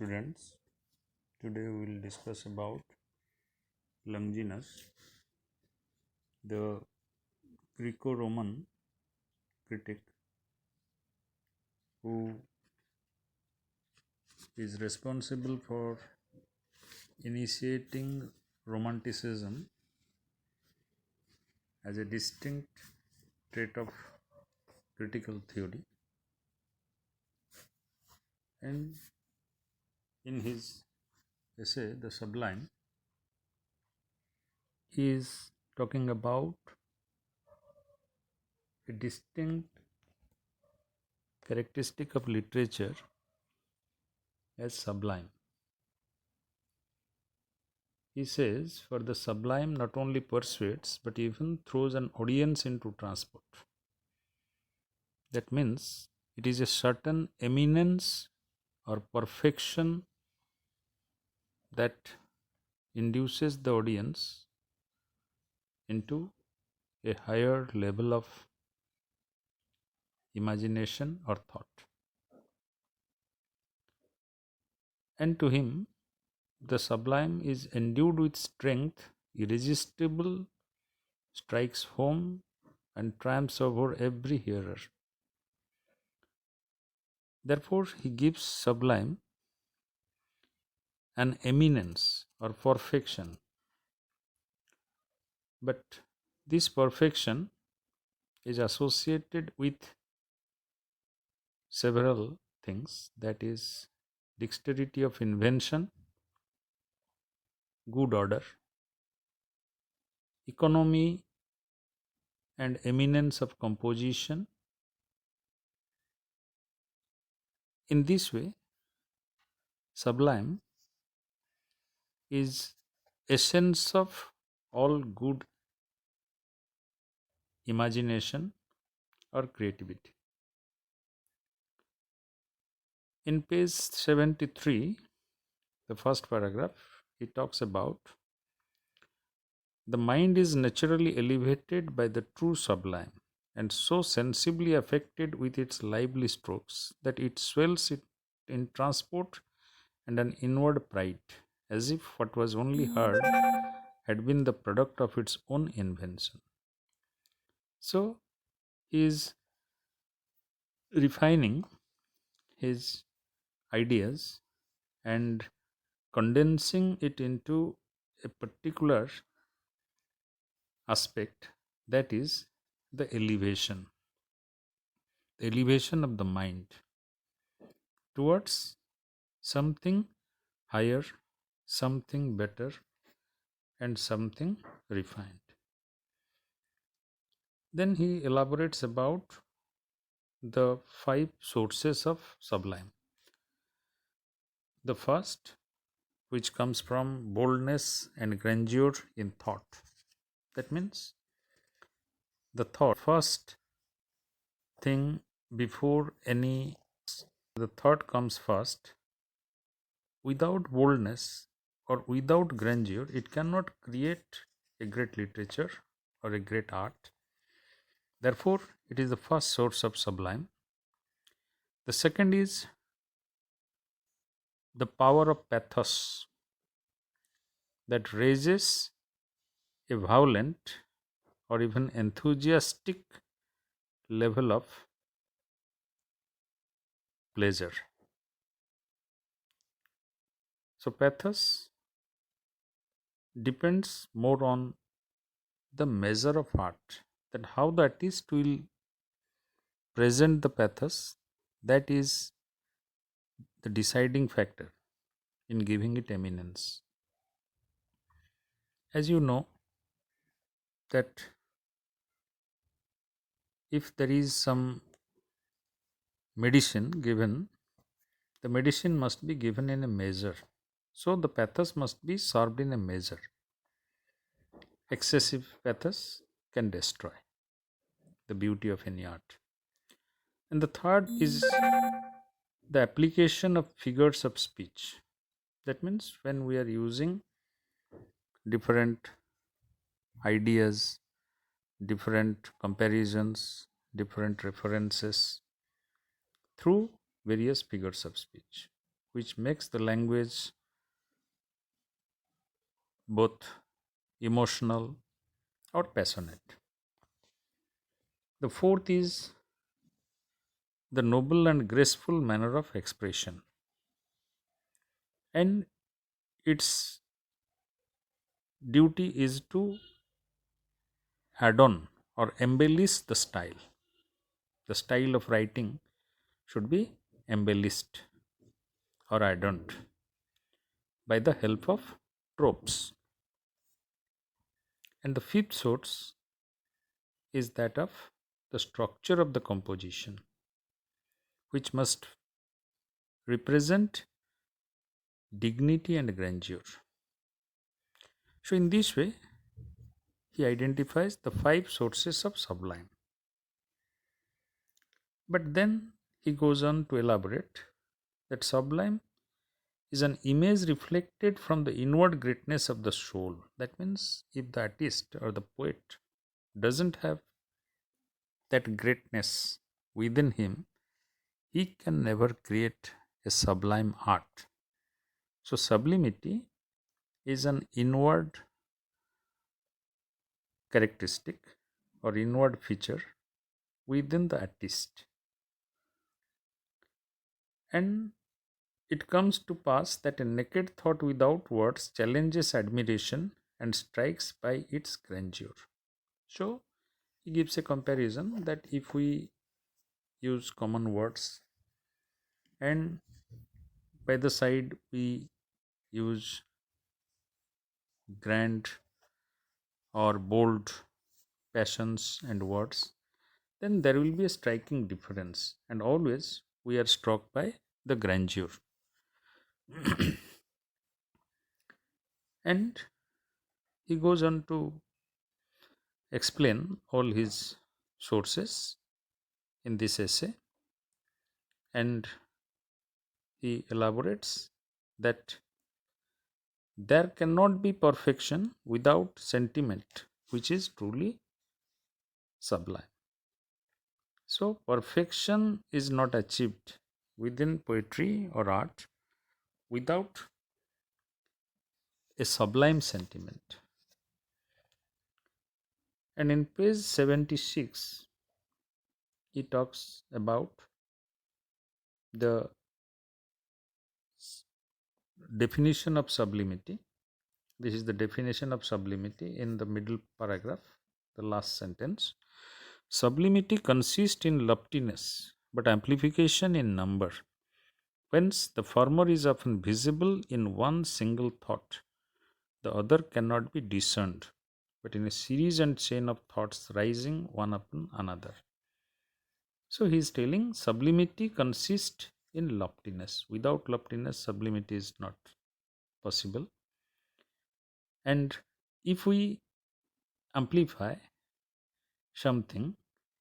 students. Today we will discuss about Longinus, the Greco-Roman critic who is responsible for initiating Romanticism as a distinct trait of critical theory, and in his essay The Sublime he is talking about a distinct characteristic of literature as sublime. He says, for the sublime not only persuades but even throws an audience into transport. That means it is a certain eminence or perfection that induces the audience into a higher level of imagination or thought. And to him, the sublime is endued with strength, irresistible, strikes home, and triumphs over every hearer. Therefore, he gives sublime an eminence or perfection. But this perfection is associated with several things, that is, dexterity of invention, good order, economy and eminence of composition. In this way, sublime is essence of all good imagination or creativity. In page 73, the first paragraph, he talks about the mind is naturally elevated by the true sublime and so sensibly affected with its lively strokes that it swells it in transport and an inward pride, as if what was only heard had been the product of its own invention. So he is refining his ideas and condensing it into a particular aspect, that is the elevation of the mind towards something higher, something better, and something refined. Then he elaborates about the 5 sources of sublime. The first, which comes from boldness and grandeur in thought. That means the thought, first thing before any, the thought comes first. Without boldness or without grandeur, it cannot create a great literature or a great art. Therefore, it is the first source of sublime. The second is the power of pathos that raises a violent or even enthusiastic level of pleasure. So, pathos depends more on the measure of art, that how the artist will present the pathos, that is the deciding factor in giving it eminence. As you know, that if there is some medicine given, the medicine must be given in a measure. So the pathos must be served in a measure. Excessive pathos can destroy the beauty of any art. And the third is the application of figures of speech. That means when we are using different ideas, different comparisons, different references through various figures of speech. which makes the language both emotional or passionate. The fourth is the noble and graceful manner of expression, and its duty is to add on or embellish the style. The style of writing should be embellished or adorned by the help of tropes. And the fifth source is that of the structure of the composition, which must represent dignity and grandeur. So, in this way, he identifies the five sources of sublime. But then he goes on to elaborate that sublime is an image reflected from the inward greatness of the soul. That means, if the artist or the poet doesn't have that greatness within him, he can never create a sublime art. So, sublimity is an inward characteristic or inward feature within the artist. And it comes to pass that a naked thought without words challenges admiration and strikes by its grandeur. So, he gives a comparison that if we use common words and by the side we use grand or bold passions and words, then there will be a striking difference, and always we are struck by the grandeur. And he goes on to explain all his sources in this essay, and he elaborates that there cannot be perfection without sentiment, which is truly sublime. So, perfection is not achieved within poetry or art without a sublime sentiment. And in page 76, he talks about the definition of sublimity. This is the definition of sublimity in the middle paragraph, the last sentence. Sublimity consists in loftiness, but amplification in number. Whence the former is often visible in one single thought, the other cannot be discerned, but in a series and chain of thoughts rising one upon another. So he is telling sublimity consists in loftiness. Without loftiness, sublimity is not possible. And if we amplify something,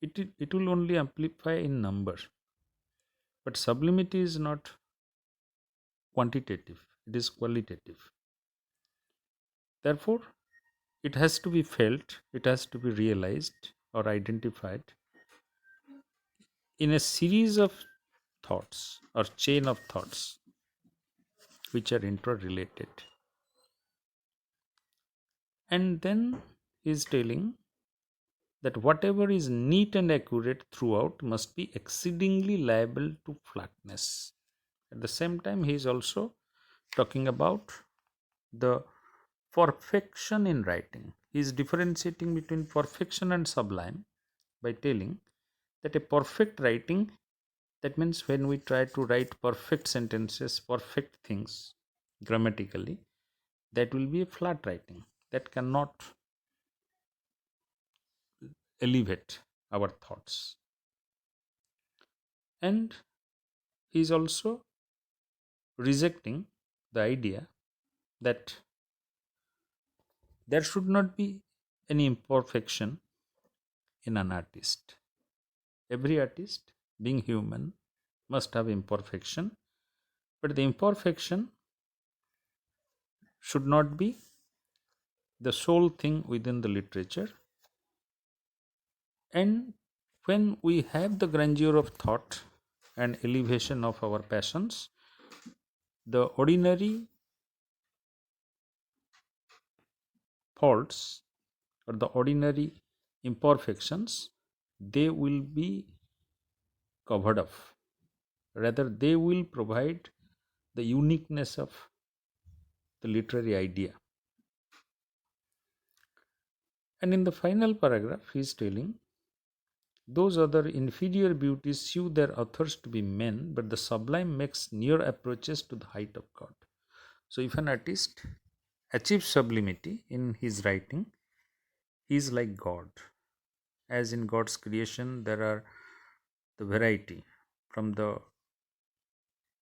it will only amplify in number. But sublimity is not quantitative, it is qualitative. Therefore, it has to be felt, it has to be realized or identified in a series of thoughts or chain of thoughts which are interrelated. And then he is telling that whatever is neat and accurate throughout must be exceedingly liable to flatness. At the same time, he is also talking about the perfection in writing. He is differentiating between perfection and sublime by telling that a perfect writing, that means when we try to write perfect sentences, perfect things grammatically, that will be a flat writing that cannot elevate our thoughts. And he is also rejecting the idea that there should not be any imperfection in an artist. Every artist, being human, must have imperfection, but the imperfection should not be the sole thing within the literature. And when we have the grandeur of thought and elevation of our passions, The ordinary faults or the ordinary imperfections, they will be covered up. Rather, they will provide the uniqueness of the literary idea. And in the final paragraph, he is telling those other inferior beauties sue their authors to be men, but the sublime makes near approaches to the height of God. So, if an artist achieves sublimity in his writing, he is like God. As in God's creation, there are the variety from the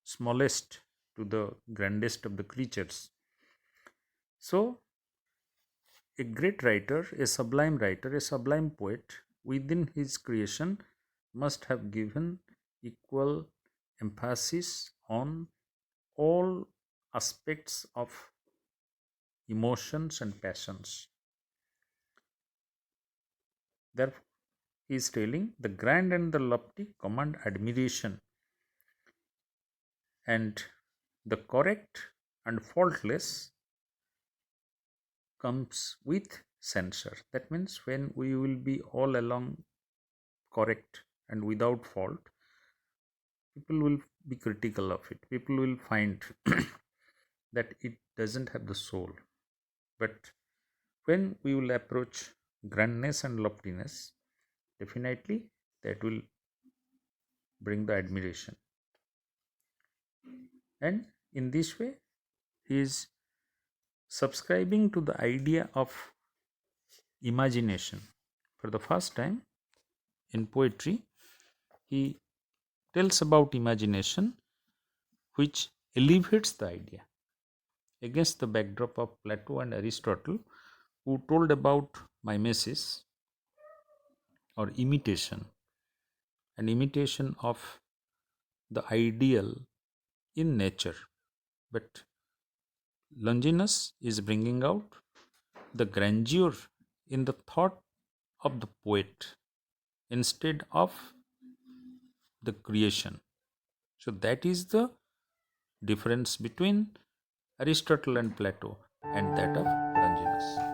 smallest to the grandest of the creatures. So, a great writer, a sublime poet within his creation must have given equal emphasis on all aspects of emotions and passions. Therefore, he is telling the grand and the lofty command admiration, and the correct and faultless comes with censure. That means when we will be all along correct and without fault, people will be critical of it. People will find that it doesn't have the soul. But when we will approach grandness and loftiness, definitely that will bring the admiration. And in this way, he is subscribing to the idea of imagination. For the first time in poetry, he tells about imagination, which elevates the idea against the backdrop of Plato and Aristotle, who told about mimesis or imitation, an imitation of the ideal in nature. But Longinus is bringing out the grandeur in the thought of the poet instead of the creation. So that is the difference between Aristotle and Plato and that of Longinus.